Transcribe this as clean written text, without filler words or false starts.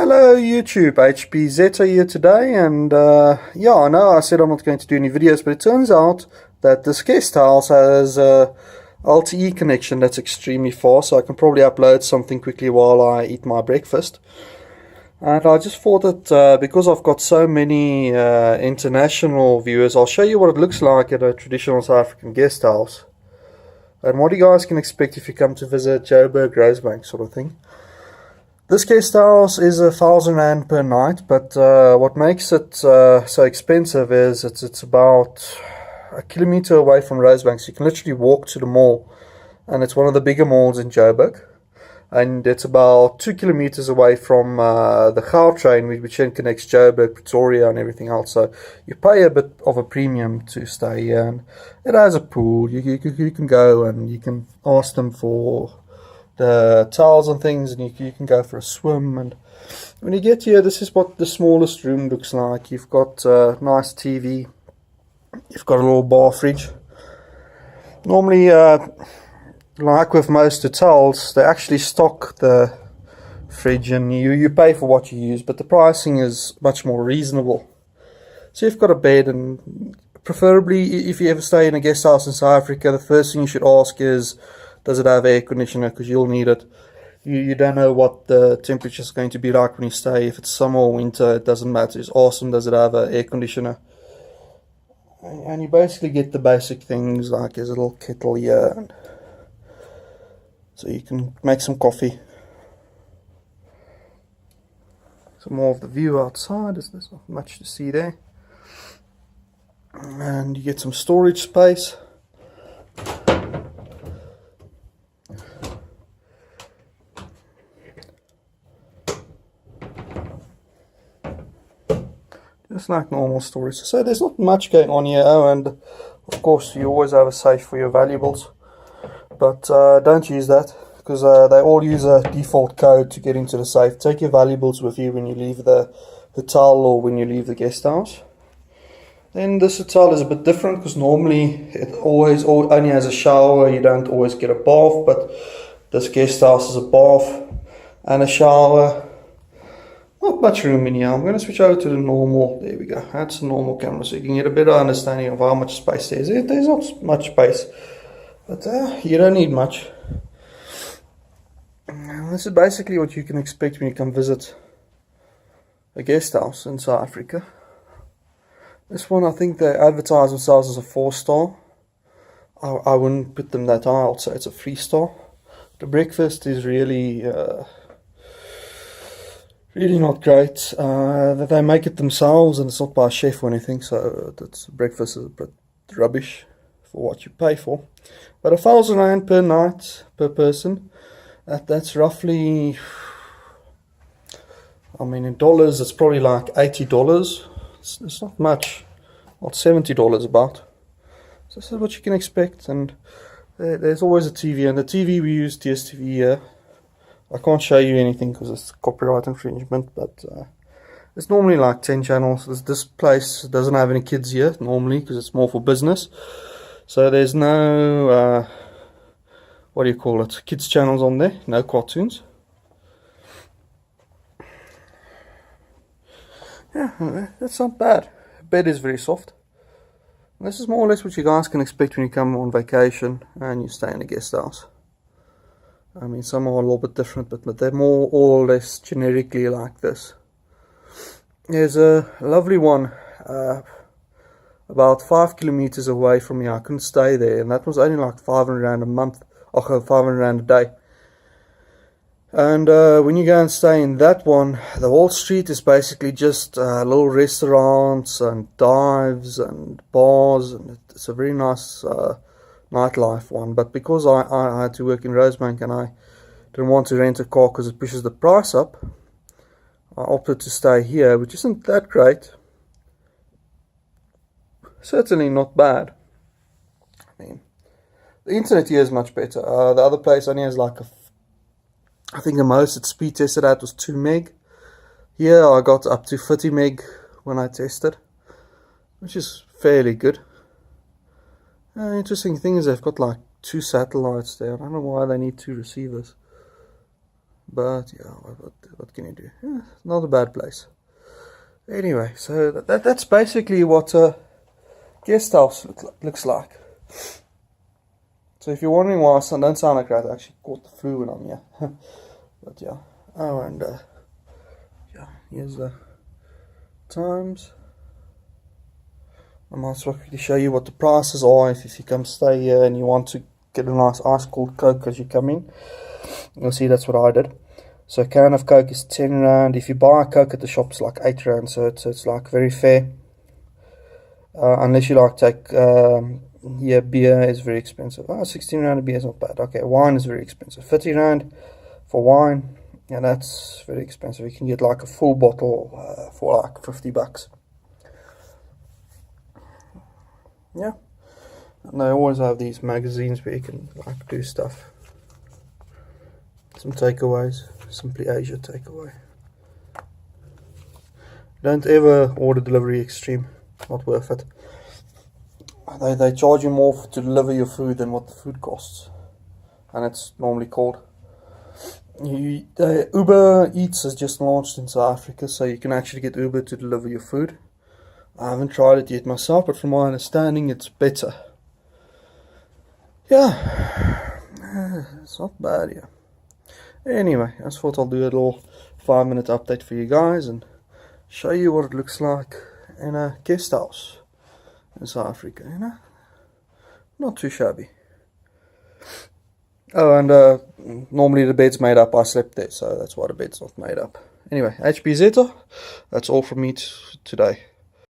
Hello YouTube, HPZ here today, and yeah, I know I said I'm not going to do any videos, but it turns out that this guest house has a LTE connection that's extremely fast, so I can probably upload something quickly while I eat my breakfast. And I just thought that because I've got so many international viewers, I'll show you what it looks like at a traditional South African guest house, and what you guys can expect if you come to visit Joburg, Rosebank sort of thing. This guest house is R1,000 per night, but what makes it so expensive is it's about a kilometer away from Rosebank, so you can literally walk to the mall, and it's one of the bigger malls in Joburg, and it's about 2 kilometers away from the Gautrain, which then connects Joburg, Pretoria, and everything else. So you pay a bit of a premium to stay here, and it has a pool. You can go and you can ask them for the towels and things, and you can go for a swim. And when you get here, this is what the smallest room looks like. You've got a nice TV, you've got a little bar fridge. Normally, like with most hotels, they actually stock the fridge and you pay for what you use, but the pricing is much more reasonable. So you've got a bed, and preferably if you ever stay in a guest house in South Africa, the first thing you should ask is, does it have air conditioner? Because you'll need it. You don't know what the temperature is going to be like when you stay. If it's summer or winter, it doesn't matter. It's awesome. Does it have an air conditioner? And you basically get the basic things, like there's a little kettle here, and so you can make some coffee. Some more of the view outside. There's not much to see there. And you get some storage space. Just like normal storage. So there's not much going on here, and of course you always have a safe for your valuables, but don't use that, because they all use a default code to get into the safe. Take your valuables with you when you leave the hotel or when you leave the guest house. Then this hotel is a bit different, because normally it always only has a shower. You don't always get a bath, but this guest house is a bath and a shower. Not much room in here. I'm going to switch over to the normal. There we go. That's a normal camera, so you can get a better understanding of how much space there is. There's not much space, but you don't need much. And this is basically what you can expect when you come visit a guest house in South Africa. This one, I think they advertise themselves as a 4-star. I wouldn't put them that high. I'd say it's a 3-star. The breakfast is really not great. They make it themselves, and it's not by a chef or anything, so breakfast is a bit rubbish for what you pay for. But R1,000 per night per person, that's roughly, I mean, in dollars it's probably like $80. It's not much. What, $70 about. So this is what you can expect, and there's always a TV, and the TV we use DSTV here. I can't show you anything because it's copyright infringement, but it's normally like 10 channels. This place doesn't have any kids here normally, because it's more for business. So there's no, what do you call it, kids channels on there, no cartoons. Yeah, that's not bad. Bed is very soft. And this is more or less what you guys can expect when you come on vacation and you stay in a guest house. I mean, some are a little bit different, but they're more or less generically like this. There's a lovely one about 5 kilometers away from here. I couldn't stay there, and that was only like 500 Rand a month, or 500 Rand a day. And when you go and stay in that one, the whole street is basically just little restaurants and dives and bars, and it's a very nice nightlife one. But because I had to work in Rosebank and I didn't want to rent a car because it pushes the price up, I opted to stay here, which isn't that great. Certainly not bad. I mean, the internet here is much better. The other place only has like I think the most it speed tested at was 2 meg. Here I got up to 30 meg when I tested, which is fairly good. Interesting thing is they've got like 2 satellites there. I don't know why they need 2 receivers. But yeah, what can you do? Yeah, not a bad place. Anyway, so that's basically what a guest house looks like. So if you're wondering why I don't sound like that, I actually caught the flu when I'm here. But yeah. Oh, and yeah, here's the times. I might as well quickly show you what the prices are if you come stay here and you want to get a nice ice cold Coke as you come in. You'll see that's what I did. So a can of Coke is 10 rand. If you buy a Coke at the shop, it's like 8 rand. So it's like very fair. Unless you like take, yeah, beer is very expensive. 16 rand a beer is not bad. Okay, wine is very expensive. 50 rand for wine. Yeah, that's very expensive. You can get like a full bottle for like 50 bucks. Yeah. And they always have these magazines where you can like do stuff. Some takeaways. Simply Asia takeaway. Don't ever order delivery extreme. Not worth it. They charge you more to deliver your food than what the food costs. And it's normally called. Uber Eats has just launched in South Africa, so you can actually get Uber to deliver your food. I haven't tried it yet myself, but from my understanding it's better. Yeah, it's not bad, yeah. Anyway, I just thought I'll do a little 5-minute update for you guys and show you what it looks like in a guest house in South Africa, you know. Not too shabby. Oh, and normally the bed's made up. I slept there, so that's why the bed's not made up. Anyway, HBZ, that's all from me today.